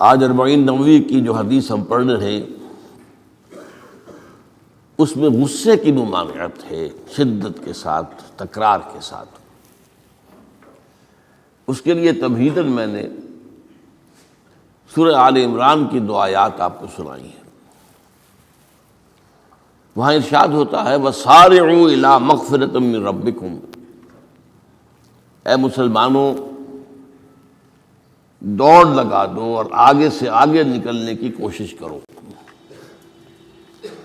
آج 40 نووی کی جو حدیث ہم پڑھ رہے ہیں اس میں غصے کی ممانعت ہے، شدت کے ساتھ، تکرار کے ساتھ۔ اس کے لیے تمہیداً میں نے سورہ آل عمران کی 2 آیات آپ کو سنائی ہیں۔ وہاں ارشاد ہوتا ہے وَسَارِعُوا إِلَىٰ مَغْفِرَةٍ مِّن رَبِّكُمْ، اے مسلمانوں دوڑ لگا دو اور آگے سے آگے نکلنے کی کوشش کرو۔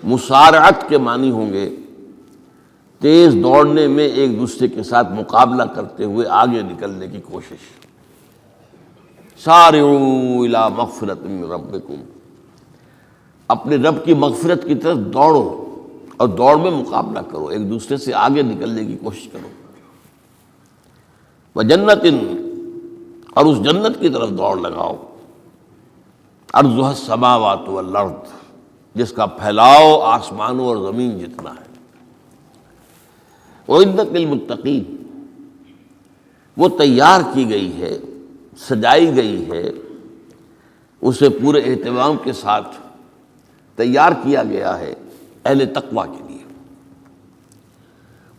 مسارعت کے معنی ہوں گے تیز دوڑنے میں ایک دوسرے کے ساتھ مقابلہ کرتے ہوئے آگے نکلنے کی کوشش۔ سارعوا الی مغفرۃ من ربکم، اپنے رب کی مغفرت کی طرف دوڑو اور دوڑ میں مقابلہ کرو، ایک دوسرے سے آگے نکلنے کی کوشش کرو۔ وجنت، اور اس جنت کی طرف دوڑ لگاؤ، عرضها السماوات والارض، جس کا پھیلاؤ آسمانوں اور زمین جتنا ہے۔ اعدت للمتقین، وہ تیار کی گئی ہے، سجائی گئی ہے، اسے پورے اہتمام کے ساتھ تیار کیا گیا ہے اہل تقویٰ کے لیے۔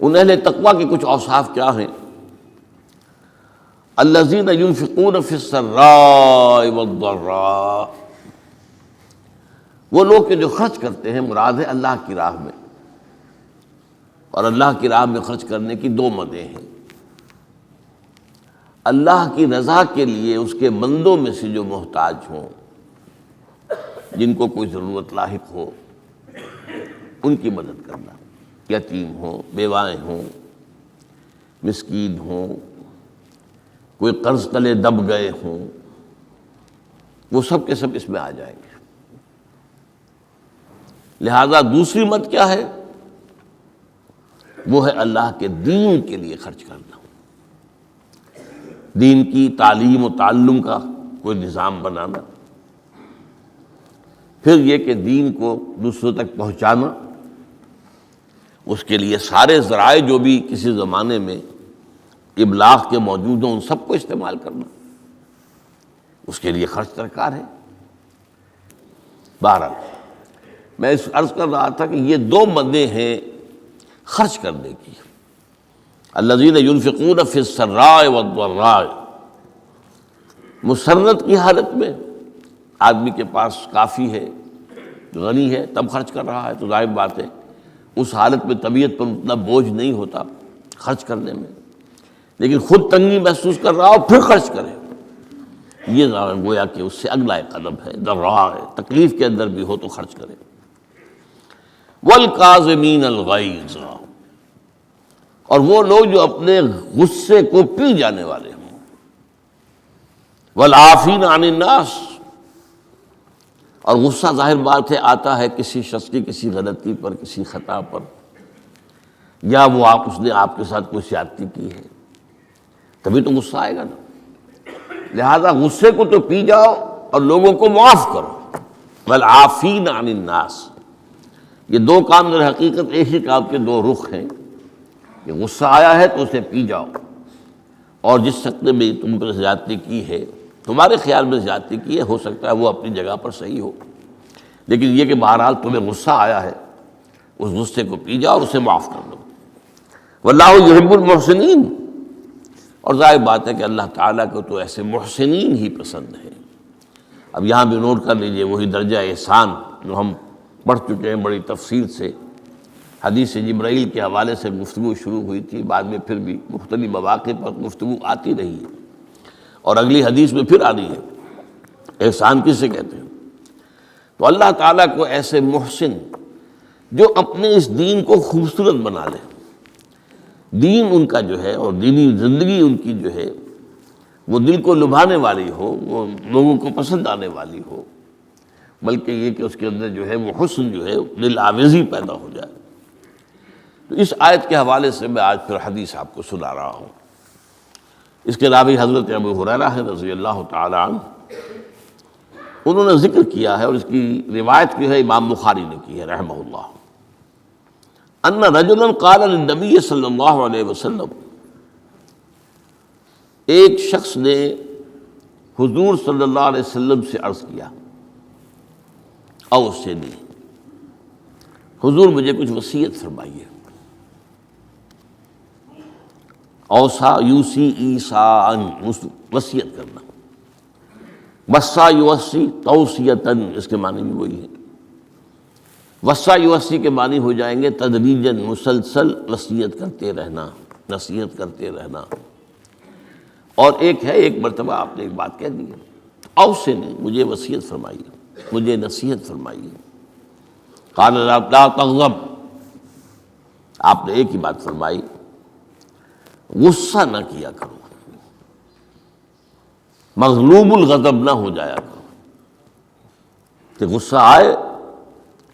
ان اہل تقویٰ کے کچھ اوصاف کیا ہیں؟ الذین ينفقون فی السراء والضراء، وہ لوگ کہ جو خرچ کرتے ہیں، مراد ہے اللہ کی راہ میں، اور اللہ کی راہ میں خرچ کرنے کی 2 مدیں ہیں۔ اللہ کی رضا کے لیے اس کے بندوں میں سے جو محتاج ہوں، جن کو کوئی ضرورت لاحق ہو، ان کی مدد کرنا، یتیم ہوں، بیوائیں ہوں، مسکین ہوں، کوئی قرض تلے دب گئے ہوں، وہ سب کے سب اس میں آ جائیں گے۔ لہذا دوسری مد کیا ہے؟ وہ ہے اللہ کے دین کے لیے خرچ کرنا، دین کی تعلیم و تعلم کا کوئی نظام بنانا، پھر یہ کہ دین کو دوسروں تک پہنچانا، اس کے لیے سارے ذرائع جو بھی کسی زمانے میں ابلاغ کے موجود ہوں ان سب کو استعمال کرنا، اس کے لیے خرچ درکار ہے۔ بہرحال میں اس عرض کر رہا تھا کہ یہ 2 مدیں ہیں خرچ کرنے کی۔ الذین ينفقون فی السراء والضراء، مسرت کی حالت میں آدمی کے پاس کافی ہے، غنی ہے، تب خرچ کر رہا ہے تو ظاہر بات ہے اس حالت میں طبیعت پر اتنا بوجھ نہیں ہوتا خرچ کرنے میں، لیکن خود تنگی محسوس کر رہا ہو پھر خرچ کرے، یہ گویا کہ اس سے اگلا ایک قدم ہے، ضراء ہے، تکلیف کے اندر بھی ہو تو خرچ کرے۔ والکاظمین الغیظ، اور وہ لوگ جو اپنے غصے کو پی جانے والے ہوں۔ والعافین عن الناس، اور غصہ ظاہر بات ہے آتا ہے کسی شخص کی کسی غلطی پر، کسی خطا پر، یا وہ اس نے آپ کے ساتھ کوئی زیادتی کی ہے، تبھی تو غصہ آئے گا نا۔ لہذا غصے کو تو پی جاؤ اور لوگوں کو معاف کرو۔ والعافین عن الناس، یہ 2 کام در حقیقت ایک ہی کام کے 2 رخ ہیں، کہ غصہ آیا ہے تو اسے پی جاؤ، اور جس شخص نے بھی تم پر زیادتی کی ہے، تمہارے خیال میں زیادتی کی ہے، ہو سکتا ہے وہ اپنی جگہ پر صحیح ہو، لیکن یہ کہ بہرحال تمہیں غصہ آیا ہے، اس غصے کو پی جاؤ اور اسے معاف کر دو۔ واللہ یحب المحسنین، اور ظاہر بات ہے کہ اللہ تعالیٰ کو تو ایسے محسنین ہی پسند ہے۔ اب یہاں بھی نوٹ کر لیجئے وہی درجہ احسان جو ہم پڑھ چکے ہیں بڑی تفصیل سے، حدیث جبرائیل کے حوالے سے گفتگو شروع ہوئی تھی، بعد میں پھر بھی مختلف مواقع پر گفتگو آتی رہی ہے، اور اگلی حدیث میں پھر آ رہی ہے احسان کسے کہتے ہیں۔ تو اللہ تعالیٰ کو ایسے محسن جو اپنے اس دین کو خوبصورت بنا لے، دین ان کا جو ہے اور دینی زندگی ان کی جو ہے وہ دل کو لبھانے والی ہو، وہ لوگوں کو پسند آنے والی ہو، بلکہ یہ کہ اس کے اندر جو ہے وہ حسن جو ہے دل آویزی پیدا ہو جائے۔ تو اس آیت کے حوالے سے میں آج پھر حدیث آپ کو سنا رہا ہوں۔ اس کے راوی حضرت ابو ہریرہ ہے رضی اللہ تعالی عنہ، انہوں نے ذکر کیا ہے، اور اس کی روایت جو ہے امام بخاری نے کی ہے رحمہ اللہ، ان رجلا قال للنبی صلی اللہ علیہ وسلم، ایک شخص نے حضور صلی اللہ علیہ وسلم سے عرض کیا، اوصنی، حضور مجھے کچھ وصیت فرمائیے۔ اوصا یوسی ایصاءً، وصیت کرنا، وصا یوصی توصیتاً، اس کے معنی بھی وہی ہے۔ وصا یوصی کے معنی ہو جائیں گے تدریجاً، مسلسل وصیت کرتے رہنا، نصیحت کرتے رہنا۔ اور ایک ہے، ایک مرتبہ آپ نے ایک بات کہہ دی ہے، اوصنی، مجھے وصیت فرمائیے، مجھے نصیحت فرمائیے۔ قال لا تغضب، آپ نے ایک ہی بات فرمائی، غصہ نہ کیا کرو، مغلوب الغضب نہ ہو جایا کرو، کہ غصہ آئے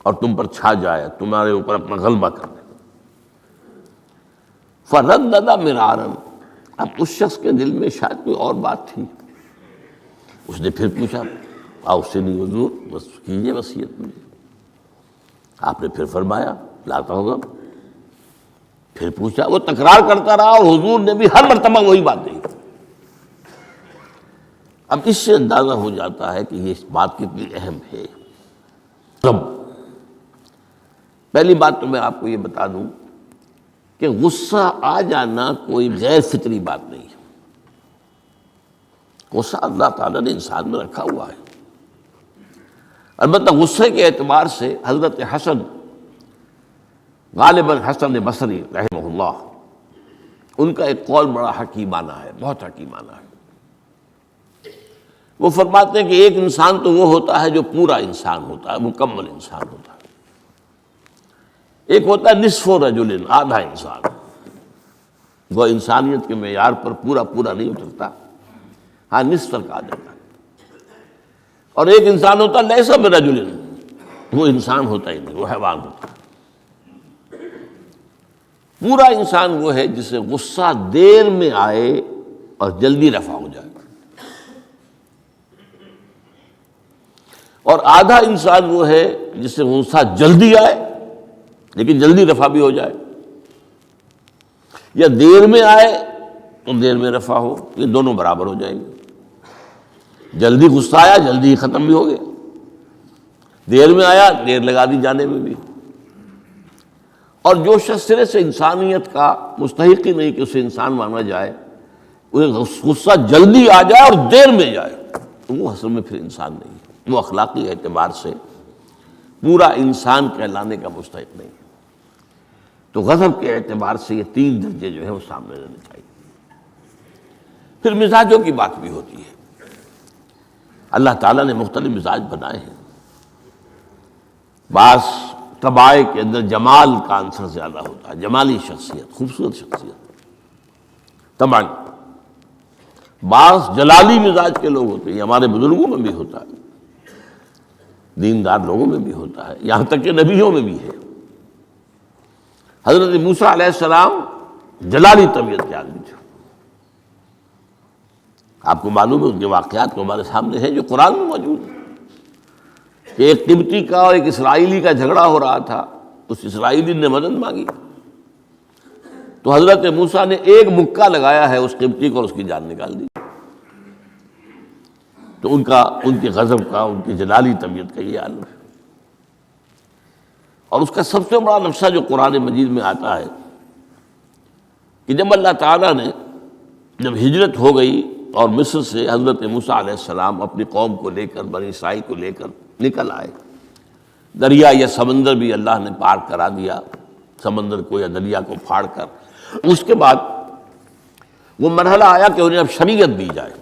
اور تم پر چھا جائے، تمہارے اوپر اپنا غلبہ کر دے۔ فردد مرارا، اب اس شخص کے دل میں شاید کوئی اور بات تھی، اس نے پھر پوچھا، اوصنی حضور، بس کیجیے وصیت مجھے۔ آپ نے پھر فرمایا لا تغضب، پھر پوچھا، وہ تکرار کرتا رہا اور حضور نے بھی ہر مرتبہ وہی بات کہی۔ اب اس سے اندازہ ہو جاتا ہے کہ یہ بات کتنی اہم ہے۔ پہلی بات تو میں آپ کو یہ بتا دوں کہ غصہ آ جانا کوئی غیر فطری بات نہیں ہے، غصہ اللہ تعالیٰ نے انسان میں رکھا ہوا ہے۔ البتہ غصے کے اعتبار سے حضرت حسن، غالباً حسن بصری رحمہ اللہ، ان کا ایک قول بڑا حکیمانہ ہے، بہت حکیمانہ ہے۔ وہ فرماتے ہیں کہ ایک انسان تو وہ ہوتا ہے جو پورا انسان ہوتا ہے، مکمل انسان ہوتا ہے، ایک ہوتا ہے نصف رجل، آدھا انسان، وہ انسانیت کے معیار پر پورا نہیں اترتا، ہاں نصف تک آ جاتا ہے۔ اور ایک انسان ہوتا ہے لیس برجل، وہ انسان ہوتا ہی نہیں، وہ حیوان ہوتا ہے۔ پورا انسان وہ ہے جسے غصہ دیر میں آئے اور جلدی رفع ہو جائے، اور آدھا انسان وہ ہے جسے غصہ جلدی آئے لیکن جلدی رفع بھی ہو جائے، یا دیر میں آئے تو دیر میں رفع ہو، یہ دونوں برابر ہو جائیں گے۔ جلدی غصہ آیا، جلدی ہی ختم بھی ہو گیا، دیر میں آیا، دیر لگا دی جانے میں بھی۔ اور جو شخص سرے سے انسانیت کا مستحق ہی نہیں کہ اسے انسان مانا جائے، غصہ جلدی آ جائے اور دیر میں جائے، تو وہ اصل میں پھر انسان نہیں ہے، وہ اخلاقی اعتبار سے پورا انسان کہلانے کا مستحق نہیں ہے۔ تو غضب کے اعتبار سے یہ تین درجے جو ہے وہ سامنے رہنے چاہیے۔ پھر مزاجوں کی بات بھی ہوتی ہے، اللہ تعالیٰ نے مختلف مزاج بنائے ہیں۔ بعض طبائع کے اندر جمال کا عنصر زیادہ ہوتا ہے، جمالی شخصیت، خوبصورت شخصیت طبعا۔ بعض جلالی مزاج کے لوگ ہوتے ہیں، ہمارے بزرگوں میں بھی ہوتا ہے، دیندار لوگوں میں بھی ہوتا ہے، یہاں تک کہ نبیوں میں بھی ہے۔ حضرت موسیٰ علیہ السلام جلالی طبیعت کے آدمی تھے، آپ کو معلوم ہے ان کے واقعات کو ہمارے سامنے ہیں جو قرآن میں موجود ہیں، کہ ایک قبطی کا اور ایک اسرائیلی کا جھگڑا ہو رہا تھا، اس اسرائیلی نے مدد مانگی تو حضرت موسیٰ نے ایک مکہ لگایا ہے اس قبطی کو اور اس کی جان نکال دی۔ تو ان کے غضب کا، ان کی جلالی طبیعت کا یہ عالم ہے۔ اور اس کا سب سے بڑا نقشہ جو قرآن مجید میں آتا ہے کہ جب اللہ تعالیٰ نے جب ہجرت ہو گئی اور مصر سے حضرت موسیٰ علیہ السلام اپنی قوم کو لے کر، بنی اسرائیل کو لے کر نکل آئے، دریا یا سمندر بھی اللہ نے پار کرا دیا، سمندر کو یا دریا کو پھاڑ کر، اس کے بعد وہ مرحلہ آیا کہ انہیں اب شریعت دی جائے،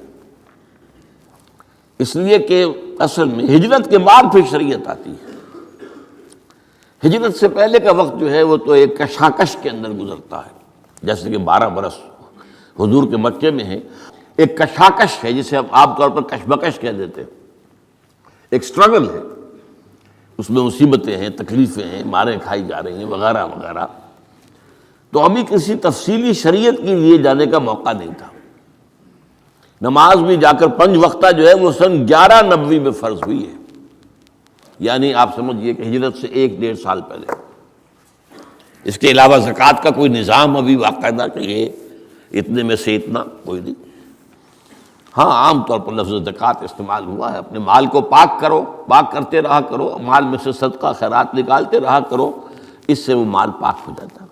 اس لیے کہ اصل میں ہجرت کے بعد پھر شریعت آتی ہے۔ ہجرت سے پہلے کا وقت جو ہے وہ تو ایک کشاکش کے اندر گزرتا ہے، جیسے کہ 12 برس حضور کے مکے میں ہے، ایک کشاکش ہے جسے ہم عام طور پر کشمکش کہہ دیتے ہیں، ایک سٹرگل ہے، اس میں مصیبتیں ہیں، تکلیفیں ہیں، ماریں کھائی جا رہی ہیں وغیرہ وغیرہ۔ تو ابھی کسی تفصیلی شریعت کے لیے جانے کا موقع نہیں تھا۔ نماز بھی جا کر 5 وقتہ جو ہے وہ سن 1190 میں فرض ہوئی ہے، یعنی آپ سمجھئے کہ ہجرت سے 1-1.5 سال پہلے۔ اس کے علاوہ زکوٰۃ کا کوئی نظام ابھی باقاعدہ کہ یہ اتنے میں سے اتنا کوئی نہیں۔ ہاں عام طور پر لفظ زکوٰۃ استعمال ہوا ہے، اپنے مال کو پاک کرو، پاک کرتے رہا کرو، مال میں سے صدقہ خیرات نکالتے رہا کرو، اس سے وہ مال پاک ہو جاتا ہے۔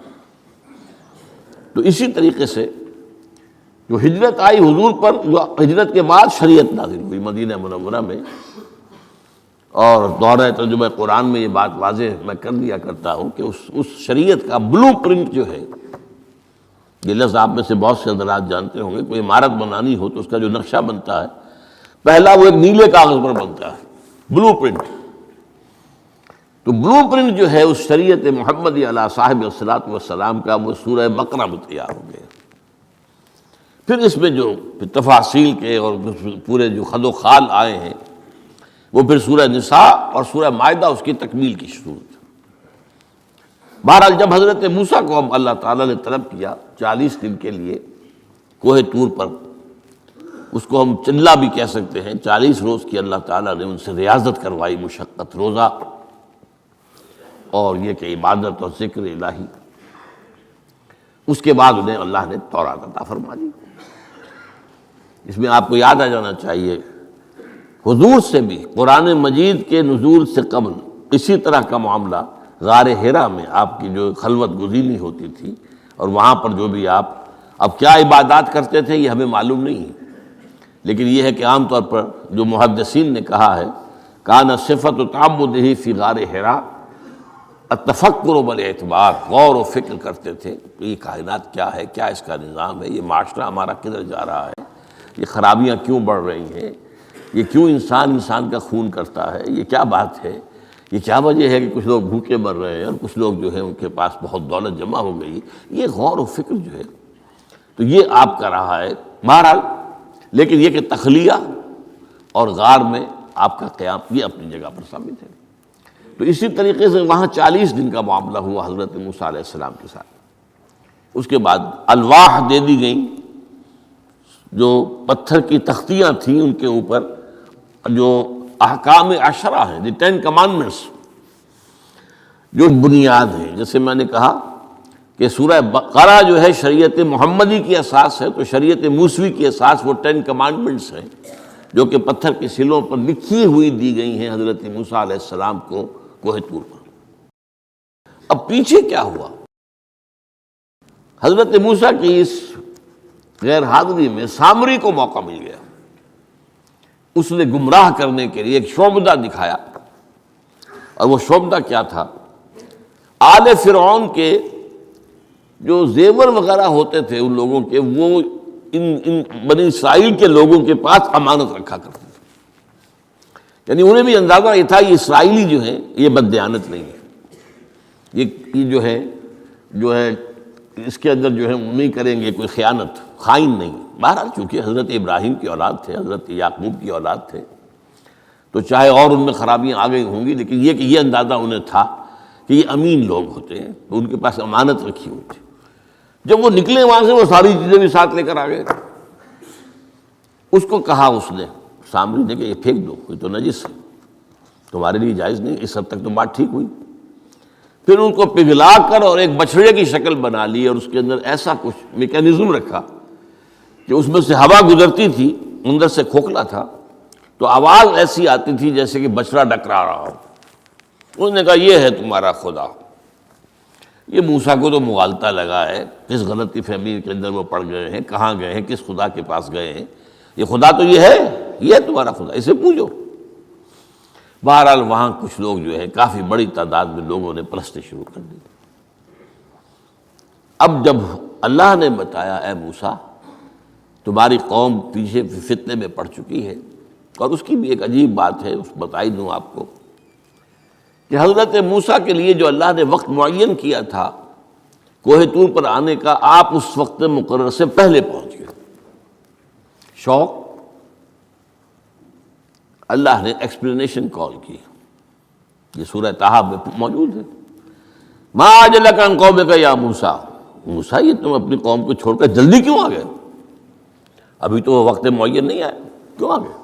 تو اسی طریقے سے جو ہجرت آئی حضور پر، جو ہجرت کے بعد شریعت نازل ہوئی مدینہ منورہ میں، اور دورہ ترجمہ قرآن میں یہ بات واضح میں کر دیا کرتا ہوں کہ اس شریعت کا بلو پرنٹ جو ہے، یہ لفظ آپ میں سے بہت سے حضرات جانتے ہوں گے، کوئی عمارت بنانی ہو تو اس کا جو نقشہ بنتا ہے پہلا وہ ایک نیلے کاغذ پر بنتا ہے، بلو پرنٹ۔ تو بلو پرنٹ جو ہے اس شریعت محمدی علی صاحب الصلاۃ والسلام کا، وہ سورہ بقرہ میں تیار ہو گیا۔ پھر اس میں جو تفاصیل کے اور پورے جو خد و خال آئے ہیں، وہ پھر سورہ نساء اور سورہ مائدہ اس کی تکمیل کی صورت۔ بہرحال جب حضرت موسیٰ کو اب اللہ تعالیٰ نے طلب کیا 40 دن کے لیے کوہ طور پر، اس کو ہم چلا بھی کہہ سکتے ہیں، 40 روز کی اللہ تعالیٰ نے ان سے ریاضت کروائی، مشقت، روزہ، اور یہ کہ عبادت اور ذکر الہی۔ اس کے بعد انہیں اللہ نے تورات عطا فرما دی۔ اس میں آپ کو یاد آ جانا چاہیے، حضور سے بھی قرآن مجید کے نزول سے قبل اسی طرح کا معاملہ غار حرا میں آپ کی جو خلوت گزینی ہوتی تھی، اور وہاں پر جو بھی آپ اب کیا عبادات کرتے تھے یہ ہمیں معلوم نہیں ہے، لیکن یہ ہے کہ عام طور پر جو محدثین نے کہا ہے، کان صفت تعبدہ فی غار حرا التفکر والاعتبار، غور و فکر کرتے تھے کہ یہ کائنات کیا ہے، کیا اس کا نظام ہے، یہ معاشرہ ہمارا کدھر جا رہا ہے، یہ خرابیاں کیوں بڑھ رہی ہیں، یہ کیوں انسان کا خون کرتا ہے، یہ کیا بات ہے، یہ کیا وجہ ہے کہ کچھ لوگ بھوکے مر رہے ہیں اور کچھ لوگ جو ہیں ان کے پاس بہت دولت جمع ہو گئی، یہ غور و فکر جو ہے تو یہ آپ کا رہا ہے بہرحال۔ لیکن یہ کہ تخلیہ اور غار میں آپ کا قیام یہ اپنی جگہ پر ثابت ہے۔ تو اسی طریقے سے وہاں 40 دن کا معاملہ ہوا حضرت موسیٰ علیہ السلام کے ساتھ۔ اس کے بعد الواح دے دی گئیں، جو پتھر کی تختیاں تھیں، ان کے اوپر جو احکام عشرہ ہیں، دی 10 کمانڈمنٹس، جو بنیاد ہیں۔ جیسے میں نے کہا کہ سورہ بقرہ جو ہے شریعت محمدی کی اساس ہے، تو شریعت موسوی کی اساس وہ 10 کمانڈمنٹس ہیں، جو کہ پتھر کے سلوں پر لکھی ہوئی دی گئی ہیں حضرت موسیٰ علیہ السلام کو کوہ طور پر۔ اب پیچھے کیا ہوا؟ حضرت موسیٰ کی اس غیر حاضری میں سامری کو موقع مل گیا، اس نے گمراہ کرنے کے لیے ایک شعبدہ دکھایا، اور وہ شعبدہ کیا تھا؟ آل فرعون کے جو زیور وغیرہ ہوتے تھے ان لوگوں کے، وہ ان بنی اسرائیل کے لوگوں کے پاس امانت رکھا کرتے تھے، یعنی انہیں بھی اندازہ یہ تھا یہ اسرائیلی جو ہیں یہ بددیانت نہیں ہے، یہ جو ہے اس کے اندر جو ہے وہ نہیں کریں گے کوئی خیانت، خائن نہیں۔ بہرحال چونکہ حضرت ابراہیم کی اولاد تھے، حضرت یعقوب کی اولاد تھے، تو چاہے اور ان میں خرابیاں آ گئی ہوں گی، لیکن یہ کہ یہ اندازہ انہیں تھا کہ یہ امین لوگ ہوتے ہیں، تو ان کے پاس امانت رکھی ہوئی تھی۔ جب وہ نکلے وہاں سے وہ ساری چیزیں بھی ساتھ لے کر آ گئے۔ اس کو کہا اس نے سامری نے کہ یہ پھینک دو، یہ تو نجس ہے، تمہارے لیے جائز نہیں۔ اس حد تک تو بات ٹھیک ہوئی۔ پھر ان کو پگھلا کر اور ایک بچڑے کی شکل بنا لی، اور اس کے اندر ایسا کچھ میکینزم رکھا کہ اس میں سے ہوا گزرتی تھی، اندر سے کھوکھلا تھا، تو آواز ایسی آتی تھی جیسے کہ بچڑا ڈکرا رہا ہو۔ انہوں نے کہا یہ ہے تمہارا خدا۔ یہ موسیٰ کو تو مغالطہ لگا ہے، کس غلطی فہمی کے اندر وہ پڑ گئے ہیں، کہاں گئے ہیں، کس خدا کے پاس گئے ہیں، یہ خدا تو یہ ہے تمہارا خدا، اسے پوجو۔ بہرحال وہاں کچھ لوگ جو ہے کافی بڑی تعداد میں لوگوں نے پرستی شروع کر دی۔ اب جب اللہ نے بتایا اے موسیٰ تمہاری قوم پیچھے فتنے میں پڑ چکی ہے، اور اس کی بھی ایک عجیب بات ہے، اس بتائی دوں آپ کو کہ حضرت موسیٰ کے لیے جو اللہ نے وقت معین کیا تھا کوہ طور پر آنے کا، آپ اس وقت مقرر سے پہلے پہنچ گئے۔ شوق، اللہ نے ایکسپلینیشن کال کی، یہ سورہ طٰہٰ میں موجود ہے۔ ما اعجلک عن قومک یا موسیٰ، موسیٰ یہ تم اپنی قوم کو چھوڑ کر جلدی کیوں آ گئے؟ ابھی تو وہ وقت معین نہیں آیا، کیوں آ گئے؟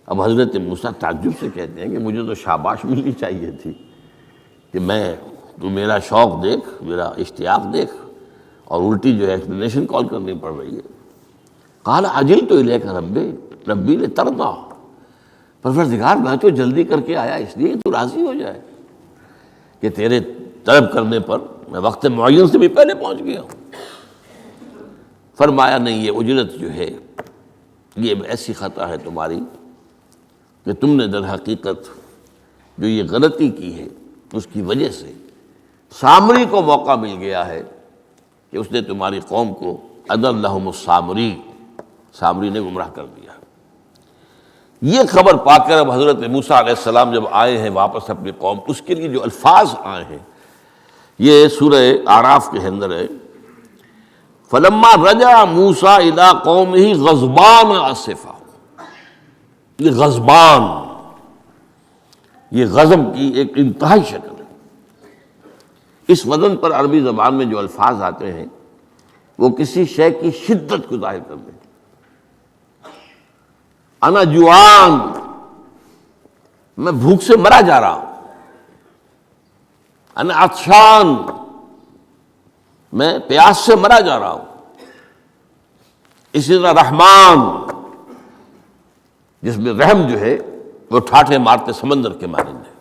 اب حضرت موسیٰ تعجب سے کہتے ہیں کہ مجھے تو شاباش ملنی چاہیے تھی کہ تو میرا شوق دیکھ، میرا اشتیاق دیکھ، اور الٹی جو ہے ایکسپلینیشن کال کرنی پڑ رہی ہے۔ قال عجلت الیک ربی لترضی، پروردگار میں تو جلدی کر کے آیا اس لیے کہ تو راضی ہو جائے کہ تیرے طلب کرنے پر میں وقت معین سے بھی پہلے پہنچ گیا ہوں۔ فرمایا نہیں، یہ اجرت جو ہے یہ ایسی خطا ہے تمہاری کہ تم نے در حقیقت جو یہ غلطی کی ہے اس کی وجہ سے سامری کو موقع مل گیا ہے کہ اس نے تمہاری قوم کو اضلھم السامری، سامری نے گمراہ کر دیا۔ یہ خبر پا کر اب حضرت موسیٰ علیہ السلام جب آئے ہیں واپس اپنی قوم، اس کے لیے جو الفاظ آئے ہیں یہ سورہ اعراف کے اندر ہے، فلما رجع موسیٰ الی قومہ غضبان آسفا۔ یہ غضبان، یہ غضب کی ایک انتہائی شکل ہے۔ اس وزن پر عربی زبان میں جو الفاظ آتے ہیں وہ کسی شے کی شدت کو ظاہر کرتے ہیں۔ انا جوعان، میں بھوک سے مرا جا رہا ہوں۔ انا عطشان، میں پیاس سے مرا جا رہا ہوں۔ اسی طرح رحمان، جس میں رحم جو ہے وہ ٹھاٹھے مارتے سمندر کے مانند ہے۔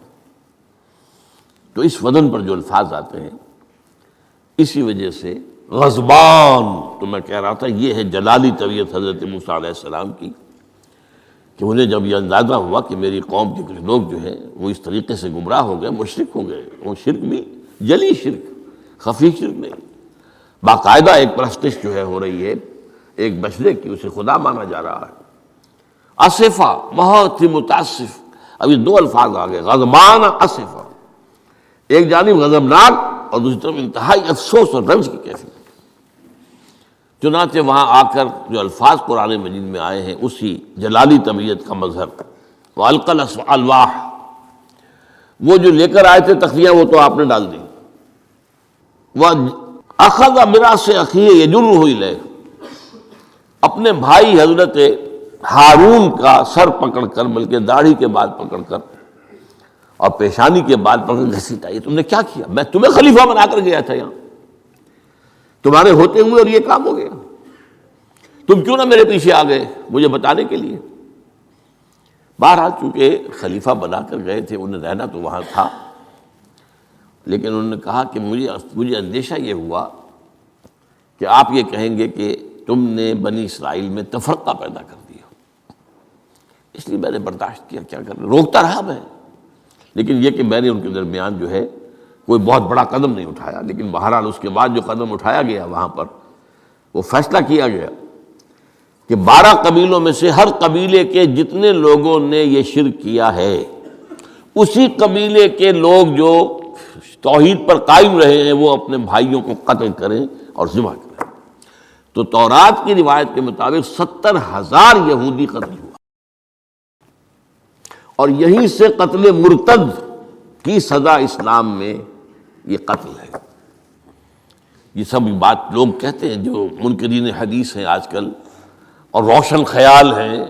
تو اس وزن پر جو الفاظ آتے ہیں اسی وجہ سے غضبان، تو میں کہہ رہا تھا یہ ہے جلالی طبیعت حضرت موسیٰ علیہ السلام کی، کہ انہیں جب یہ اندازہ ہوا کہ میری قوم کے کچھ لوگ جو ہیں وہ اس طریقے سے گمراہ ہو گئے، مشرک ہو گئے، وہ شرک بھی جلی شرک، خفی شرک نہیں، باقاعدہ ایک پرستش جو ہے ہو رہی ہے ایک بشرے کی، اسے خدا مانا جا رہا ہے۔ اسفا، بہت ہی متاسف۔ اب یہ دو الفاظ آ گئے، غضبان، اسفا، ایک جانب غضبناک اور دوسری طرف انتہائی افسوس اور رنج کی کیفیت۔ چنانچہ وہاں آ کر جو الفاظ قرآن مجید میں آئے ہیں اسی جلالی طبیعت کا مظہر، وَأَلْقَى الْأَلْوَاحَ، وہ جو لے کر آئے تھے تختیاں وہ تو آپ نے ڈال دی۔ وَأَخَذَ مِرَاثَ أَخِيهِ يَجُرُّهُ إِلَيْهِ، اپنے بھائی حضرت ہارون کا سر پکڑ کر، بلکہ داڑھی کے بال پکڑ کر اور پیشانی کے بال پکڑ کر گھسیٹا، یہ تم نے کیا کیا؟ میں تمہیں خلیفہ بنا کر گیا تھا یہاں تمہارے ہوتے ہوئے اور یہ کام ہو گیا، تم کیوں نہ میرے پیچھے آ گئے مجھے بتانے کے لیے؟ بہرحال چونکہ خلیفہ بنا کر گئے تھے، انہیں رہنا تو وہاں تھا، لیکن انہوں نے کہا کہ مجھے اندیشہ یہ ہوا کہ آپ یہ کہیں گے کہ تم نے بنی اسرائیل میں تفرقہ پیدا کر دیا، اس لیے میں نے برداشت کیا، کیا کرنا، روکتا رہا میں، لیکن یہ کہ میں نے ان کے درمیان جو ہے کوئی بہت بڑا قدم نہیں اٹھایا۔ لیکن بہرحال اس کے بعد جو قدم اٹھایا گیا وہاں پر وہ فیصلہ کیا گیا کہ 12 قبیلوں میں سے ہر قبیلے کے جتنے لوگوں نے یہ شرک کیا ہے اسی قبیلے کے لوگ جو توحید پر قائم رہے ہیں وہ اپنے بھائیوں کو قتل کریں اور ذبح کریں۔ تو تورات کی روایت کے مطابق 70,000 یہودی قتل ہوا، اور یہیں سے قتل مرتد کی سزا اسلام میں یہ قتل ہے۔ یہ سب بات لوگ کہتے ہیں جو منکرین حدیث ہیں آج کل اور روشن خیال ہیں،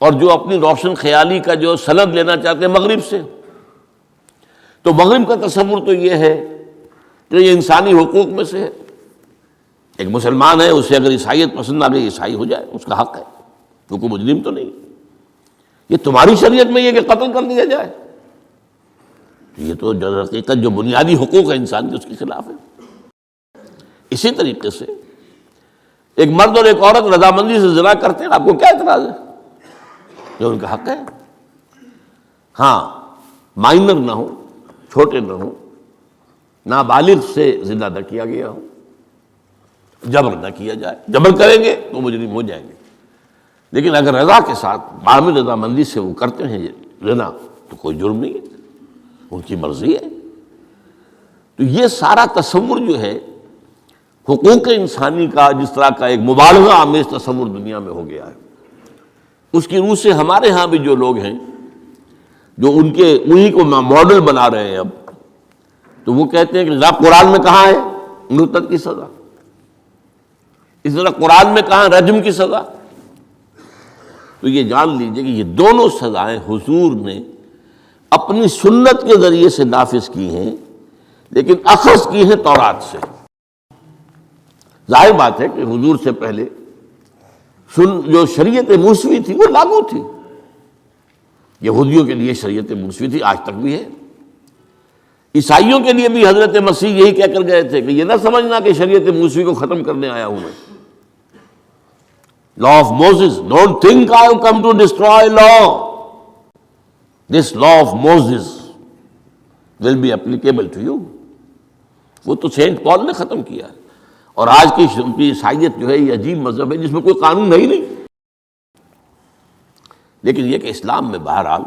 اور جو اپنی روشن خیالی کا جو سند لینا چاہتے ہیں مغرب سے، تو مغرب کا تصور تو یہ ہے کہ یہ انسانی حقوق میں سے ہے، ایک مسلمان ہے اسے اگر عیسائیت پسند آ گئی عیسائی ہو جائے، اس کا حق ہے، وہ کوئی مجرم تو نہیں۔ یہ تمہاری شریعت میں یہ کہ قتل کر دیا جائے، یہ تو جو حقیقت جو بنیادی حقوق ہے انسان کے اس کے خلاف ہے۔ اسی طریقے سے ایک مرد اور ایک عورت رضامندی سے زنا کرتے ہیں، آپ کو کیا اعتراض ہے؟ جو ان کا حق ہے، ہاں مائنر نہ ہو، چھوٹے نہ ہو، نابالغ سے زنا نہ کیا گیا ہو، جبر نہ کیا جائے، جبر کریں گے تو مجرم ہو جائیں گے، لیکن اگر رضا کے ساتھ باہمی رضامندی سے وہ کرتے ہیں زنا تو کوئی جرم نہیں ہے، ان کی مرضی ہے۔ تو یہ سارا تصور جو ہے حقوق انسانی کا جس طرح کا ایک مبالغہ آمیز تصور دنیا میں ہو گیا ہے، اس کی روح سے ہمارے ہاں بھی جو لوگ ہیں جو انہی کو ماڈل بنا رہے ہیں اب، تو وہ کہتے ہیں کہ جناب قرآن میں کہاں ہے مرتد کی سزا، اس طرح قرآن میں کہاں رجم کی سزا؟ تو یہ جان لیجئے کہ یہ دونوں سزائیں حضور نے اپنی سنت کے ذریعے سے نافذ کی ہیں، لیکن اخذ کی ہیں تورات سے۔ ظاہر بات ہے کہ حضور سے پہلے جو شریعت موسوی تھی وہ لاگو تھی. یہودیوں کے لیے شریعت موسوی تھی، آج تک بھی ہے. عیسائیوں کے لیے بھی حضرت مسیح یہی کہہ کر گئے تھے کہ یہ نہ سمجھنا کہ شریعت موسوی کو ختم کرنے آیا ہوں میں. Law of Moses, don't think I have come to destroy law. This law of Moses will be applicable to you. وہ تو سینٹ پال نے ختم کیا ہے. اور آج کی عیسائیت جو ہے یہ عجیب مذہب ہے جس میں کوئی قانون ہے ہی نہیں. لیکن یہ کہ اسلام میں بہرحال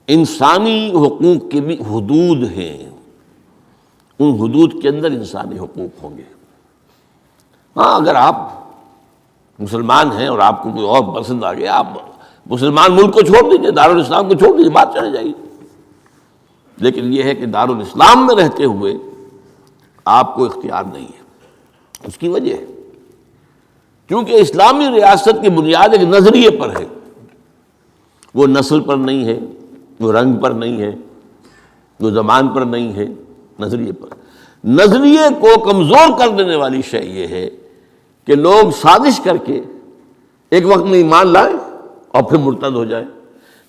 انسانی حقوق کی بھی حدود ہیں، ان حدود کے اندر انسانی حقوق ہوں گے. ہاں اگر آپ مسلمان ہیں اور آپ کو کوئی اور پسند آ گیا، آپ مسلمان ملک کو چھوڑ دیجیے، دارالاسلام کو چھوڑ دیجیے، بات چلے جائے گی. لیکن یہ ہے کہ دارالاسلام میں رہتے ہوئے آپ کو اختیار نہیں ہے. اس کی وجہ ہے کیونکہ اسلامی ریاست کی بنیاد ایک نظریے پر ہے. وہ نسل پر نہیں ہے، وہ رنگ پر نہیں ہے، وہ زبان پر نہیں ہے، نظریے پر. نظریے کو کمزور کر دینے والی شے یہ ہے کہ لوگ سازش کر کے ایک وقت میں ایمان لائیں اور پھر مرتد ہو جائے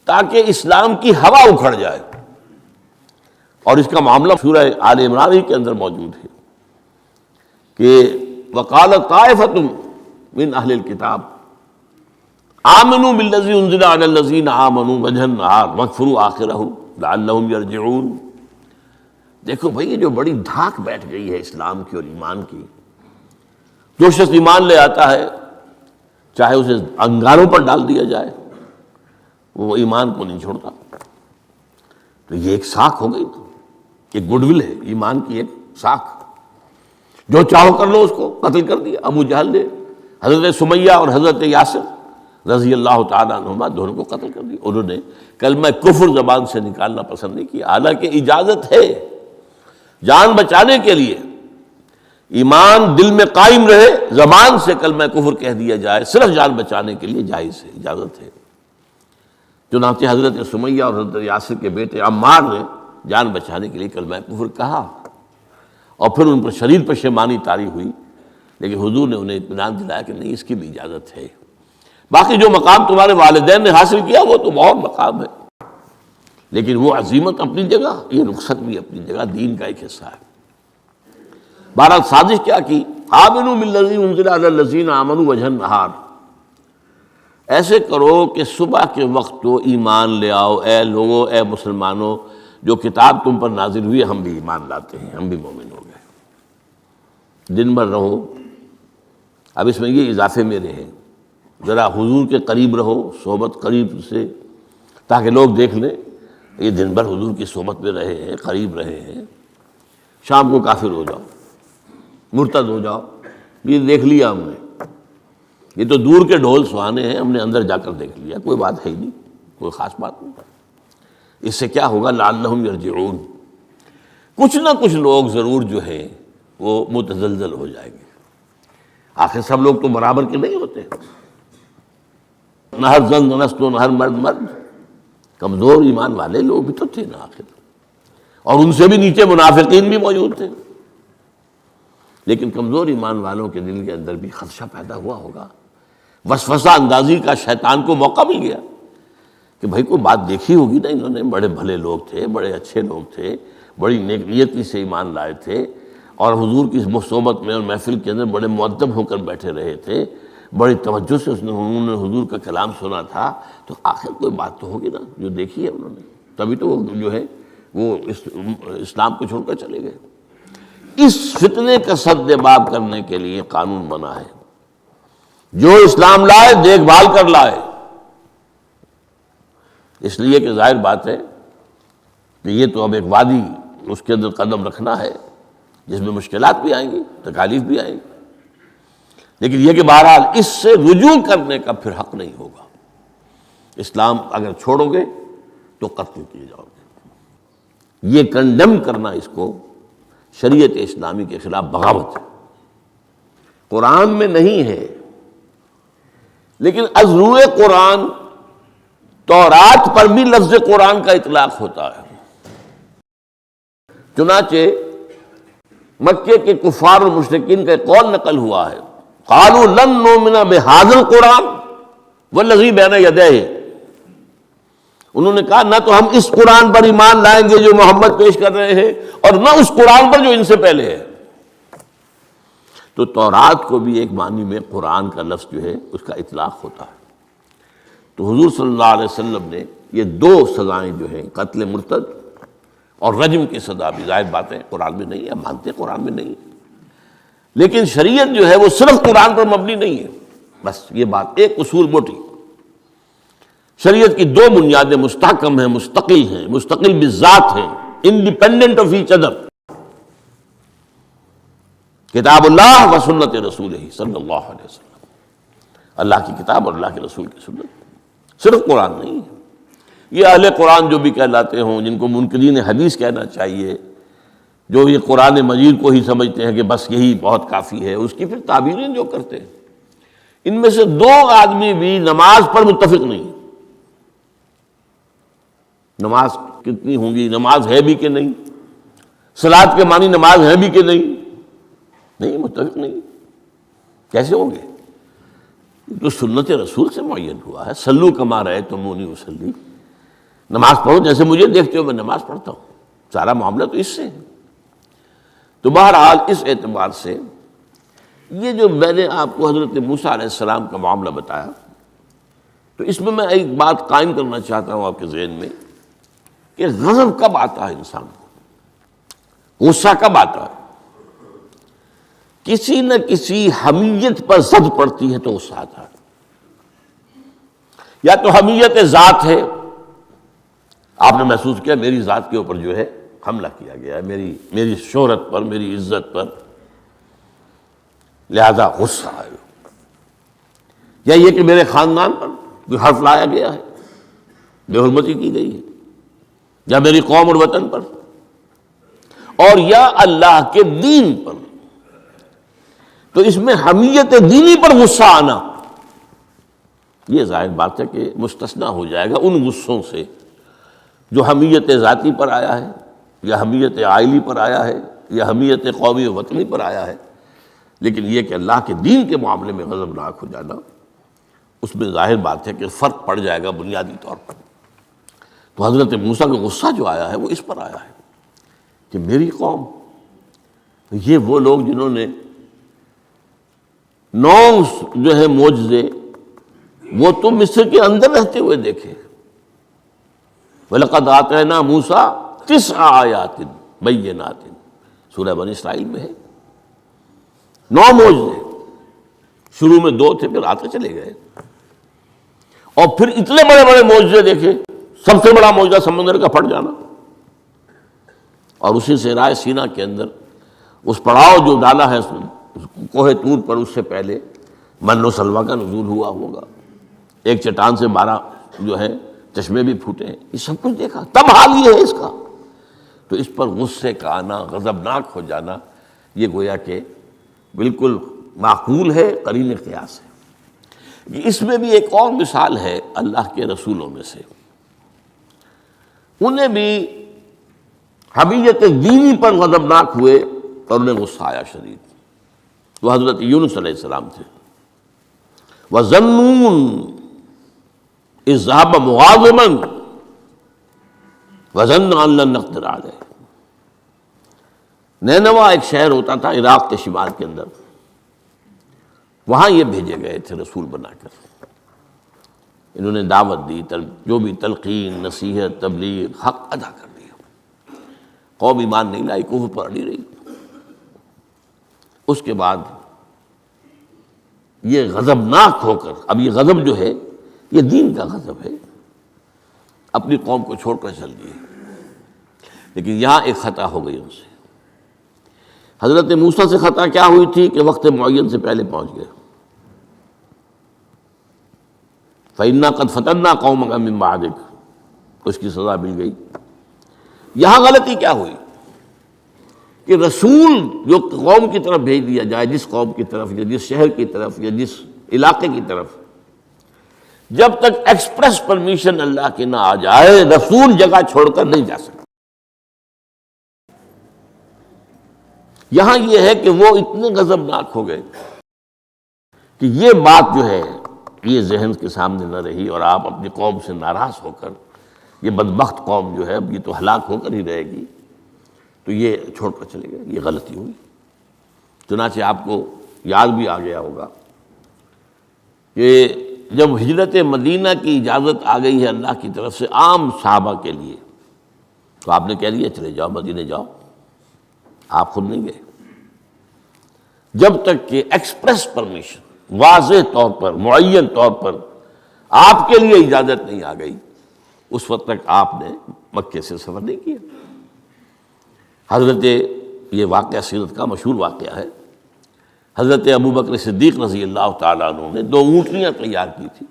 تاکہ اسلام کی ہوا اکھڑ جائے. اور اس کا معاملہ سورہ آل عمران ہی کے اندر موجود ہے کہ وقالت طائفۃ من اہل الکتاب آمنوا بالذی انزل علی الذین آمنوا وجہ النہار واکفروا آخرہ لعلہم یرجعون. دیکھو بھائی یہ جو بڑی دھاک بیٹھ گئی ہے اسلام کی اور ایمان کی. جو شخص ایمان لے آتا ہے چاہے اسے انگاروں پر ڈال دیا جائے وہ ایمان کو نہیں چھوڑتا. تو یہ ایک ساکھ ہو گئی نا، ایک گڈ ول ہے ایمان کی، ایک ساکھ. جو چاہو کر لو اس کو قتل کر دیا. ابو جہل نے حضرت سمیہ اور حضرت یاسر رضی اللہ تعالیٰ عنہما دونوں کو قتل کر دیا. انہوں نے کلمہ کفر زبان سے نکالنا پسند نہیں کیا، حالانکہ اجازت ہے جان بچانے کے لیے. ایمان دل میں قائم رہے، زبان سے کلمہ کفر کہہ دیا جائے، صرف جان بچانے کے لیے جائز ہے، اجازت ہے. چنانچہ حضرت سمیہ اور حضرت یاسر کے بیٹے عمار نے جان بچانے کے لیے کلمہ کفر کہا اور پھر ان پر شدید پشیمانی طاری ہوئی. لیکن حضور نے انہیں اطمینان دلایا کہ نہیں، اس کی بھی اجازت ہے. باقی جو مقام تمہارے والدین نے حاصل کیا وہ تو بہت مقام ہے، لیکن وہ عظیمت اپنی جگہ، یہ رخصت بھی اپنی جگہ، دین کا ایک حصہ ہے. بہرحال سازش کیا کی؟ آمنوا بالذی انزل علی الذین آمنوا وجہ النہار. ایسے کرو کہ صبح کے وقت تو ایمان لے آؤ، اے لوگو، اے مسلمانوں، جو کتاب تم پر نازل ہوئی ہم بھی ایمان لاتے ہیں، ہم بھی مومن ہو گئے. دن بھر رہو. اب اس میں یہ اضافے میرے ہیں، ذرا حضور کے قریب رہو، صحبت قریب سے، تاکہ لوگ دیکھ لیں یہ دن بھر حضور کی صحبت میں رہے ہیں، قریب رہے ہیں. شام کو کافر ہو جاؤ، مرتد ہو جاؤ، یہ دیکھ لیا ہم نے، یہ تو دور کے ڈھول سہانے ہیں، ہم نے اندر جا کر دیکھ لیا، کوئی بات ہے ہی نہیں، کوئی خاص بات نہیں. اس سے کیا ہوگا؟ لعلہم یرجعون. کچھ نہ کچھ لوگ ضرور جو ہیں وہ متزلزل ہو جائیں گے. آخر سب لوگ تو برابر کے نہیں ہوتے، نہ ہر زن نست و نہ ہر مرد مرد. کمزور ایمان والے لوگ بھی تو تھے نا آخر، اور ان سے بھی نیچے منافقین بھی موجود تھے. لیکن کمزور ایمان والوں کے دل کے اندر بھی خدشہ پیدا ہوا ہوگا، وسوسہ اندازی کا شیطان کو موقع مل گیا کہ بھائی کوئی بات دیکھی ہوگی نا، انہوں نے بڑے بھلے لوگ تھے، بڑے اچھے لوگ تھے، بڑی نیک نیتی سے ایمان لائے تھے، اور حضور کی صحبت میں اور محفل کے اندر بڑے مؤدب ہو کر بیٹھے رہے تھے، بڑی توجہ سے انہوں نے حضور کا کلام سنا تھا. تو آخر کوئی بات تو ہوگی نا جو دیکھی ہے انہوں نے، تبھی تو وہ جو ہے وہ اسلام کو چھوڑ کر چلے گئے. اس فتنے کا سد باب کرنے کے لیے قانون بنا ہے، جو اسلام لائے دیکھ بھال کر لائے. اس لیے کہ ظاہر بات ہے کہ یہ تو اب ایک وادی، اس کے اندر قدم رکھنا ہے جس میں مشکلات بھی آئیں گی، تکالیف بھی آئیں گی. لیکن یہ کہ بہرحال اس سے رجوع کرنے کا پھر حق نہیں ہوگا. اسلام اگر چھوڑو گے تو قتل کیے جاؤ گے. یہ کنڈم کرنا اس کو شریعت اسلامی کے خلاف بغاوت ہے. قرآن میں نہیں ہے، لیکن از روئے قرآن تورات پر بھی لفظ قرآن کا اطلاق ہوتا ہے. چنانچہ مکے کے کفار اور مشرکین کا ایک قول نقل ہوا ہے، قالوا لن نؤمن بهذا القرآن والذی بین یدیہ، انہوں نے کہا نہ تو ہم اس قرآن پر ایمان لائیں گے جو محمد پیش کر رہے ہیں، اور نہ اس قرآن پر جو ان سے پہلے ہے۔ تو تورات کو بھی ایک معنی میں قرآن کا لفظ جو ہے اس کا اطلاق ہوتا ہے۔ تو حضور صلی اللہ علیہ وسلم نے یہ دو سزائیں جو ہیں، قتل مرتد اور رجم کی سزا بھی، ظاہر بات ہے قرآن میں نہیں ہے، مانتے قرآن میں نہیں ہے، لیکن شریعت جو ہے وہ صرف قرآن پر مبنی نہیں ہے۔ بس یہ بات ایک اصول موٹی، شریعت کی دو بنیادیں مستحکم ہیں، مستقل بالذات ہیں، انڈیپینڈنٹ آف ایچ ادر، کتاب اللہ و سنت رسولہ صلی اللہ علیہ وسلم، اللہ کی کتاب اور اللہ کے رسول کی سنت، صرف قرآن نہیں ہے۔ یہ اہل قرآن جو بھی کہلاتے ہوں، جن کو منکرین حدیث کہنا چاہیے، جو یہ قرآن مجید کو ہی سمجھتے ہیں کہ بس یہی بہت کافی ہے، اس کی پھر تعبیریں جو کرتے ہیں، ان میں سے دو آدمی بھی نماز پر متفق نہیں۔ نماز کتنی ہوں گی، نماز ہے بھی کہ نہیں، صلاۃ کے معنی نماز ہے بھی کہ نہیں متفق نہیں، کیسے ہوں گے؟ تو سنت رسول سے معین ہوا ہے، صلو کما رأیتمونی اصلی، نماز پڑھو جیسے مجھے دیکھتے ہو میں نماز پڑھتا ہوں، سارا معاملہ تو اس سے ہے۔ تو بہرحال اس اعتبار سے یہ جو میں نے آپ کو حضرت موسیٰ علیہ السلام کا معاملہ بتایا، تو اس میں ایک بات قائم کرنا چاہتا ہوں آپ کے ذہن میں کہ غضب کب آتا ہے انسان کو، غصہ کب آتا ہے؟ کسی نہ کسی حمیت پر زد پڑتی ہے تو غصہ آتا ہے، یا تو حمیت ذات ہے، آپ نے محسوس کیا میری ذات کے اوپر جو ہے حملہ کیا گیا ہے، میری شہرت پر، میری عزت پر، لہذا غصہ ہے، یا یہ کہ میرے خاندان پر کوئی حرف لایا گیا ہے، بے حرمتی کی گئی ہے، یا میری قوم اور وطن پر، اور یا اللہ کے دین پر، تو اس میں حمیت دینی پر غصہ آنا یہ ظاہر بات ہے کہ مستثنیٰ ہو جائے گا ان غصوں سے جو حمیت ذاتی پر آیا ہے، یا حمیت عائلی پر آیا ہے، یا حمیت قومی و وطنی پر آیا ہے۔ لیکن یہ کہ اللہ کے دین کے معاملے میں غضبناک ہو جانا، اس میں ظاہر بات ہے کہ فرق پڑ جائے گا بنیادی طور پر۔ تو حضرت موسیٰ کا غصہ جو آیا ہے وہ اس پر آیا ہے کہ میری قوم، یہ وہ لوگ جنہوں نے 9 جو ہے معجزے وہ تو مصر کے اندر رہتے ہوئے دیکھے، وَلَقَدْ آتَيْنَا مُوسَىٰ 9 آیات بینات، سورہ بنی اسرائیل میں ہے، 9 معجزے، شروع میں 2 تھے پھر آتے چلے گئے، اور پھر اتنے بڑے بڑے معجزے دیکھے، سب سے بڑا معجزہ سمندر کا پھٹ جانا، اور اسی صحرائے سینا کے اندر اس پڑاؤ جو ڈالا ہے کوہ طور پر، اس سے پہلے من و سلویٰ کا نزول ہوا ہوگا، ایک چٹان سے 12 جو ہے چشمے بھی پھوٹے ہیں، یہ سب کچھ دیکھا، تب حال یہ ہے اس کا۔ تو اس پر غصے کا آنا، غضبناک ہو جانا، یہ گویا کہ بالکل معقول ہے، قرین قیاس ہے۔ اس میں بھی ایک اور مثال ہے اللہ کے رسولوں میں سے، انہیں بھی حمیت دینی پر غضبناک ہوئے اور انہیں غصہ آیا شدید، وہ حضرت یونس علیہ السلام تھے۔ وَظَنُّونَ إِذْ ذَهَبَ مُغَاضِبًا وَظَنَّ أَن لَّن نَّقْدِرَ عَلَيْهِ، نینوا ایک شہر ہوتا تھا عراق کے شمال کے اندر، وہاں یہ بھیجے گئے تھے رسول بنا کر، انہوں نے دعوت دی، جو بھی تلقین، نصیحت، تبلیغ، حق ادا کر دیا، قوم ایمان نہیں لائی، کفر پر اڑی رہی۔ اس کے بعد یہ غضبناک ہو کر، اب یہ غضب جو ہے یہ دین کا غضب ہے، اپنی قوم کو چھوڑ کر چل دیے، لیکن یہاں ایک خطا ہو گئی ان سے۔ حضرت موسیٰ سے خطا کیا ہوئی تھی کہ وقت معین سے پہلے پہنچ گئے، فَإِنَّا قَدْ فَتَنَّا قَوْمَكَ مِن بَعْدِكَ، اس کی سزا مل گئی۔ یہاں غلطی کیا ہوئی کہ رسول جو قوم کی طرف بھیج دیا جائے، جس قوم کی طرف یا جس شہر کی طرف یا جس علاقے کی طرف، جب تک ایکسپریس پرمیشن اللہ کی نہ آ جائے، رسول جگہ چھوڑ کر نہیں جا سکتا۔ یہاں یہ ہے کہ وہ اتنے غضبناک ہو گئے کہ یہ بات جو ہے یہ ذہن کے سامنے نہ رہی اور آپ اپنی قوم سے ناراض ہو کر، یہ بدبخت قوم جو ہے اب یہ تو ہلاک ہو کر ہی رہے گی، تو یہ چھوڑ کر چلے گئے، یہ غلطی ہوئی۔ چنانچہ آپ کو یاد بھی آ گیا ہوگا کہ جب ہجرت مدینہ کی اجازت آ گئی ہے اللہ کی طرف سے عام صحابہ کے لیے، تو آپ نے کہہ دیا چلے جاؤ مدینے جاؤ، آپ خود نہیں گئے، جب تک کہ ایکسپریس پرمیشن، واضح طور پر، معین طور پر آپ کے لیے اجازت نہیں آ گئی، اس وقت تک آپ نے مکے سے سفر نہیں کیا۔ حضرت، یہ واقعہ سیرت کا مشہور واقعہ ہے، حضرت ابوبکر صدیق رضی اللہ تعالیٰ عنہ نے 2 اونٹنیاں تیار کی تھی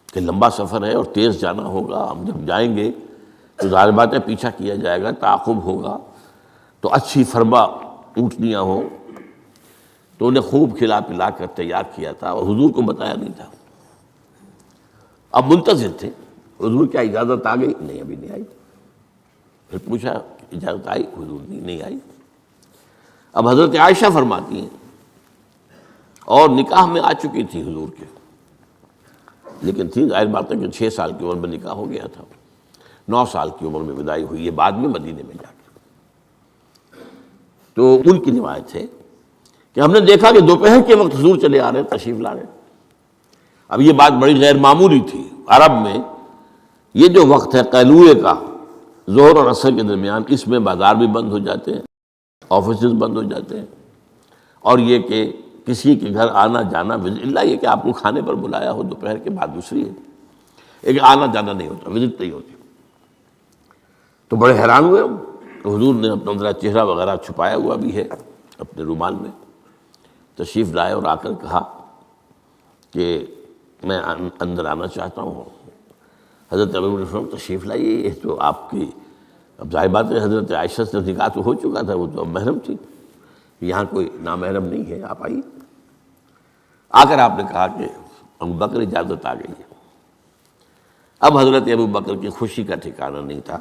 کہ لمبا سفر ہے اور تیز جانا ہوگا، ہم جب جائیں گے تو ظاہر بات ہے پیچھا کیا جائے گا، تعاقب ہوگا، تو اچھی فربا اونٹنیاں ہوں، تو انہیں خوب کھلا پلا کر تیار کیا تھا اور حضور کو بتایا نہیں تھا۔ اب منتظر تھے، حضور کیا اجازت آ گئی؟ نہیں، ابھی نہیں آئی۔ پھر پوچھا اجازت آئی؟ حضور نہیں آئی۔ اب حضرت عائشہ فرماتی ہیں، اور نکاح میں آ چکی تھی حضور کے، لیکن تھی ظاہر بات ہے کہ 6 سال کی عمر میں نکاح ہو گیا تھا، 9 سال کی عمر میں وداعی ہوئی ہے بعد میں مدینے میں جا کے۔ تو ان کی روایت ہے کہ ہم نے دیکھا کہ دوپہر کے وقت حضور چلے آ رہے، تشریف لا رہے۔ اب یہ بات بڑی غیر معمولی تھی، عرب میں یہ جو وقت ہے قیلولے کا، ظہر اور عصر کے درمیان، اس میں بازار بھی بند ہو جاتے ہیں، آفیسز بند ہو جاتے ہیں، اور یہ کہ کسی کے گھر آنا جانا، اللہ یہ کہ آپ کو کھانے پر بلایا ہو دوپہر کے بعد دوسری ہے، ایک آنا جانا نہیں ہوتا، وزٹ نہیں ہوتی۔ تو بڑے حیران ہوئے ہم، تو حضور نے اپنا ذرا چہرہ وغیرہ چھپایا ہوا بھی ہے اپنے رومال میں، تشریف لائے اور آ کر کہا کہ میں اندر آنا چاہتا ہوں۔ حضرت ابو تشریف لائیے، یہ تو آپ کی، اب ظاہر بات ہے حضرت عائشہ سے نکاح تو ہو چکا تھا، وہ تو اب محرم تھی، یہاں کوئی نامحرم نہیں ہے، آپ آئیے۔ آ کر آپ نے کہا کہ ابو بکر اجازت آ گئی ہے۔ اب حضرت ابو بکر کی خوشی کا ٹھکانہ نہیں تھا،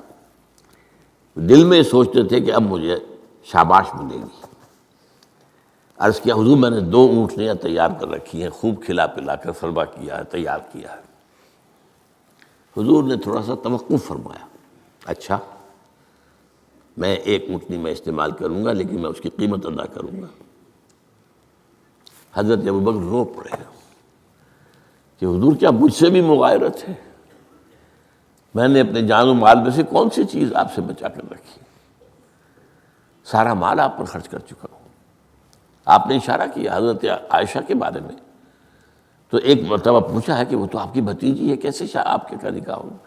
دل میں سوچتے تھے کہ اب مجھے شاباش ملے گی۔ عرض کیا حضور میں نے 2 اونٹنیاں تیار کر رکھی ہیں، خوب کھلا پلا کر فربا کیا ہے، تیار کیا ہے۔ حضور نے تھوڑا سا توقف فرمایا، اچھا میں 1 اونٹنی میں استعمال کروں گا، لیکن میں اس کی قیمت ادا کروں گا۔ حضرت ابوبکر رو پڑے کہ حضور کیا مجھ سے بھی مغایرت ہے؟ میں نے اپنے جان و مال میں سے کون سی چیز آپ سے بچا کر رکھی؟ سارا مال آپ پر خرچ کر چکا ہوں۔ آپ نے اشارہ کیا حضرت عائشہ کے بارے میں، تو ایک مرتبہ پوچھا ہے کہ وہ تو آپ کی بھتیجی ہے، کیسے آپ کے کا نکاح ہوگا؟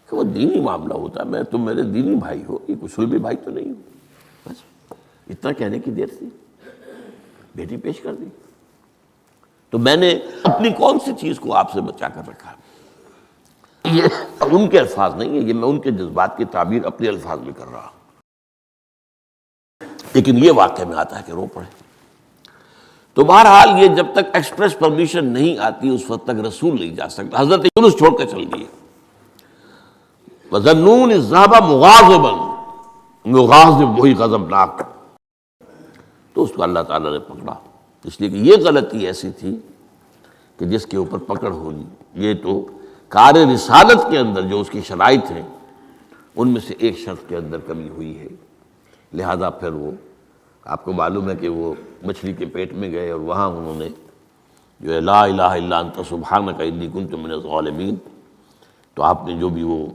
کہ وہ دینی معاملہ ہوتا ہے، تم میرے دینی بھائی ہو، یہ کچھ بھی بھائی تو نہیں ہو۔ بس اتنا کہنے کی دیر تھی، بیٹی پیش کر دی۔ تو میں نے اپنی کون سی چیز کو آپ سے بچا کر رکھا؟ یہ ان کے الفاظ نہیں ہے، یہ میں ان کے جذبات کی تعبیر اپنے الفاظ میں کر رہا ہوں، لیکن یہ واقعہ میں آتا ہے کہ رو پڑے۔ تو بہرحال یہ جب تک ایکسپریس پرمیشن نہیں آتی اس وقت تک رسول نہیں جا سکتا۔ حضرت یونس چھوڑ کر چل گئی، وَظَنُّونِ الذَّهَبَ مُغَاضِبًا، مغاضب وہی غضبناک، تو اس کو اللہ تعالیٰ نے پکڑا، اس لیے کہ یہ غلطی ایسی تھی کہ جس کے اوپر پکڑ ہوگی۔ یہ تو کار رسالت کے اندر جو اس کی شرائط ہیں ان میں سے ایک شرط کے اندر کمی ہوئی ہے، لہذا پھر وہ آپ کو معلوم ہے کہ وہ مچھلی کے پیٹ میں گئے اور وہاں انہوں نے جو ہے لا الہ الا انت سبحانک انی کنت من الظالمین، تو آپ نے جو بھی وہ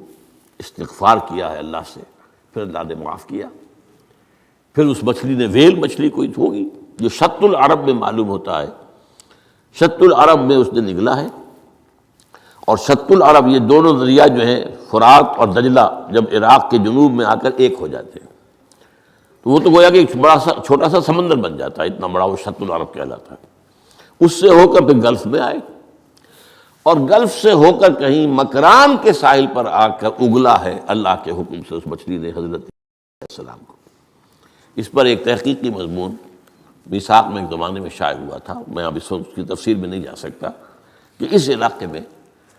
استغفار کیا ہے اللہ سے، پھر اللہ نے معاف کیا۔ پھر اس مچھلی نے، ویل مچھلی کوئی ہوگی جو شط العرب میں معلوم ہوتا ہے، شط العرب میں اس نے نگلا ہے، اور شط العرب یہ دونوں دریا جو ہیں فرات اور دجلہ جب عراق کے جنوب میں آ کر ایک ہو جاتے ہیں تو وہ تو گویا کہ ایک بڑا سا چھوٹا سا سمندر بن جاتا ہے، اتنا بڑا وہ شط العرب کہلاتا ہے۔ اس سے ہو کر پھر گلف میں آئے، اور گلف سے ہو کر کہیں مکران کے ساحل پر آ کر اگلا ہے اللہ کے حکم سے اس مچھلی نے حضرت علیہ السلام کو۔ اس پر ایک تحقیقی مضمون میثاق میں ایک زمانے میں شائع ہوا تھا، میں اب اس کی تفصیل میں نہیں جا سکتا، کہ اس علاقے میں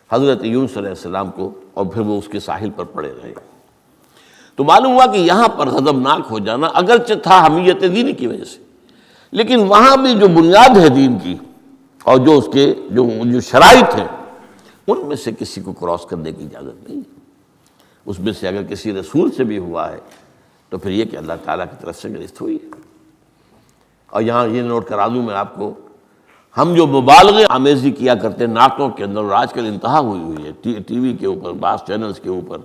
حضرت یونس علیہ السلام کو اور پھر وہ اس کے ساحل پر پڑے رہے، تو معلوم ہوا کہ یہاں پر غضبناک ہو جانا اگرچہ تھا حمیت دینی کی وجہ سے، لیکن وہاں بھی جو بنیاد ہے دین کی اور جو اس کے جو شرائط ہیں ان میں سے کسی کو کراس کرنے کی اجازت نہیں. اس میں سے اگر کسی رسول سے بھی ہوا ہے تو پھر یہ کہ اللہ تعالیٰ کی طرف سے گرفت ہوئی ہے. اور یہاں یہ نوٹ کرا دوں میں آپ کو، ہم جو مبالغے آمیزی کیا کرتے ہیں نعتوں کے اندر، اور آج کل انتہا ہوئی ہے ٹی وی کے اوپر، بعض چینلز کے اوپر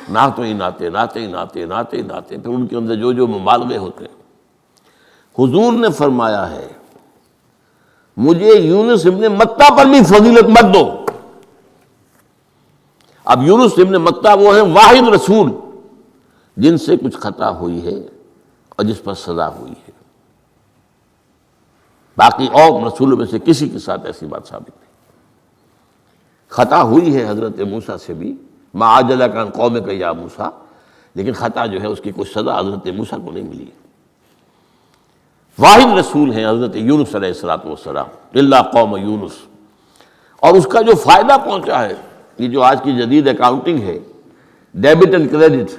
نعتوں ہی نعتیں، نعتیں ہی نعتیں، نعتیں ہی نعتیں، پھر ان کے اندر جو مبالغے ہوتے ہیں. حضور نے فرمایا ہے مجھے یونس ابن متہ پر بھی فضیلت مت دو. اب یونس ابن متہ وہ ہیں واحد رسول جن سے کچھ خطا ہوئی ہے اور جس پر سزا ہوئی ہے. باقی اور رسولوں میں سے کسی کے ساتھ ایسی بات ثابت نہیں. خطا ہوئی ہے حضرت موسیٰ سے بھی، ما عجلک عن قومک یا موسیٰ، لیکن خطا جو ہے اس کی کوئی سزا حضرت موسیٰ کو نہیں ملی. واحد رسول ہیں حضرت یونس علیہ الصلوۃ والسلام، الا قوم یونس. اور اس کا جو فائدہ پہنچا ہے، یہ جو آج کی جدید اکاؤنٹنگ ہے، debit and credit,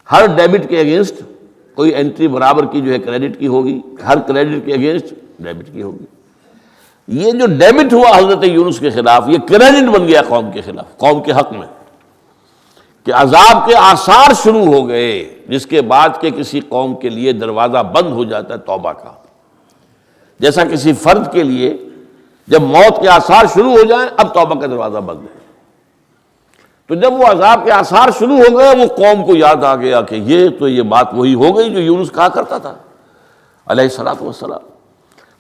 Hare debit کے اگینسٹ کوئی انٹری برابر کی جو ہے کریڈٹ کی ہوگی، ہر کریڈٹ کے اگینسٹ ڈیبٹ کی ہوگی. یہ جو ڈیبٹ ہوا حضرت یونس کے خلاف، یہ کریڈٹ بن گیا قوم کے خلاف، قوم کے حق میں، کہ عذاب کے آثار شروع ہو گئے، جس کے بعد کہ کسی قوم کے لیے دروازہ بند ہو جاتا ہے توبہ کا. جیسا کسی فرد کے لیے جب موت کے آثار شروع ہو جائیں اب توبہ کا دروازہ بند ہے، تو جب وہ عذاب کے آثار شروع ہو گئے وہ قوم کو یاد آ گیا کہ یہ بات وہی ہو گئی جو یونس کہا کرتا تھا علیہ الصلوۃ والسلام.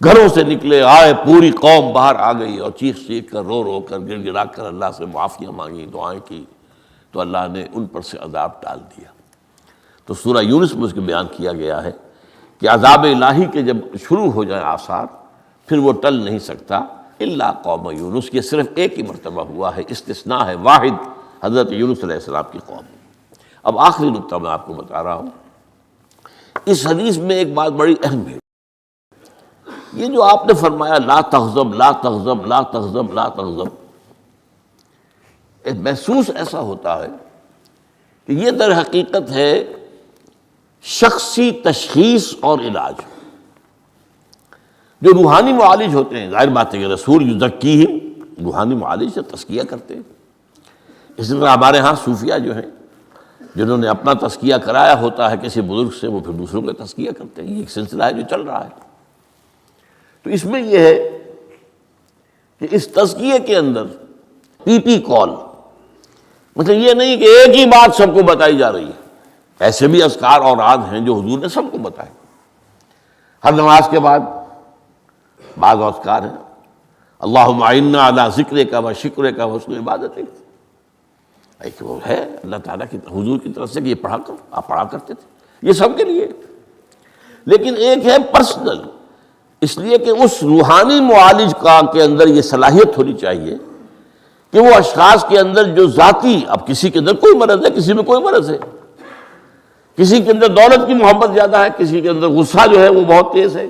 گھروں سے نکلے آئے، پوری قوم باہر آ گئی اور چیخ چیخ کر، رو رو کر، گڑ گڑا کر اللہ سے معافیاں مانگی، دعائیں کی، تو اللہ نے ان پر سے عذاب ٹال دیا. تو سورہ یونس میں اس کے بیان کیا گیا ہے کہ عذاب الہی کے جب شروع ہو جائیں آثار پھر وہ ٹل نہیں سکتا الا قوم یونس. یہ صرف ایک ہی مرتبہ ہوا ہے، استثناء ہے واحد، حضرت یونس علیہ السلام کی قوم. اب آخری نقطہ میں آپ کو بتا رہا ہوں. اس حدیث میں ایک بات بڑی اہم ہے. یہ جو آپ نے فرمایا لا تغضب لا تغضب لا تغضب لا تغضب، محسوس ایسا ہوتا ہے کہ یہ در حقیقت ہے شخصی تشخیص اور علاج. جو روحانی معالج ہوتے ہیں، ظاہر بات ہے کہ رسول یزکیہم، روحانی معالج سے تزکیہ کرتے ہیں. اس طرح ہمارے ہاں صوفیہ جو ہیں جنہوں نے اپنا تزکیہ کرایا ہوتا ہے کسی بزرگ سے، وہ پھر دوسروں کا تزکیہ کرتے ہیں. یہ ایک سلسلہ ہے جو چل رہا ہے. تو اس میں یہ ہے کہ اس تزکیے کے اندر پی پی کال، مطلب یہ نہیں کہ ایک ہی بات سب کو بتائی جا رہی ہے. ایسے بھی اذکار اور اوراد ہیں جو حضور نے سب کو بتائے. ہر نماز کے بعد بعض اذکار ہیں، اللہم اعنا علی ذکرک و شکرک و حسن عبادتک، ایک وہ ہے اللہ تعالیٰ کی حضور کی طرف سے کہ یہ پڑھا کرو، آپ پڑھا کرتے تھے، یہ سب کے لیے. لیکن ایک ہے پرسنل، اس لیے کہ اس روحانی معالج کا کے اندر یہ صلاحیت ہونی چاہیے کہ وہ اشخاص کے اندر جو ذاتی، اب کسی کے اندر کوئی مرض ہے، کسی میں کوئی مرض ہے، کسی کے اندر دولت کی محبت زیادہ ہے، کسی کے اندر غصہ جو ہے وہ بہت تیز ہے،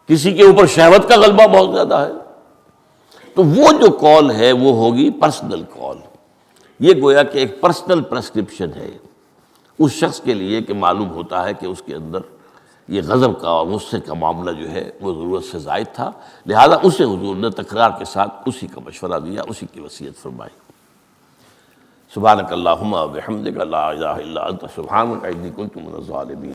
کسی کے اوپر شہوت کا غلبہ بہت زیادہ ہے. تو وہ جو کال ہے وہ ہوگی پرسنل کال. یہ گویا کہ ایک پرسنل پرسکرپشن ہے اس شخص کے لیے کہ معلوم ہوتا ہے کہ اس کے اندر یہ غضب کا اور غصے کا معاملہ جو ہے وہ ضرورت سے زائد تھا، لہذا اسے حضور نے تکرار کے ساتھ اسی کا مشورہ دیا، اسی کی وصیت فرمائی. سبحانک اللہم و بحمدک لا الہ الا انت سبحانک انی کنت من الظالمین.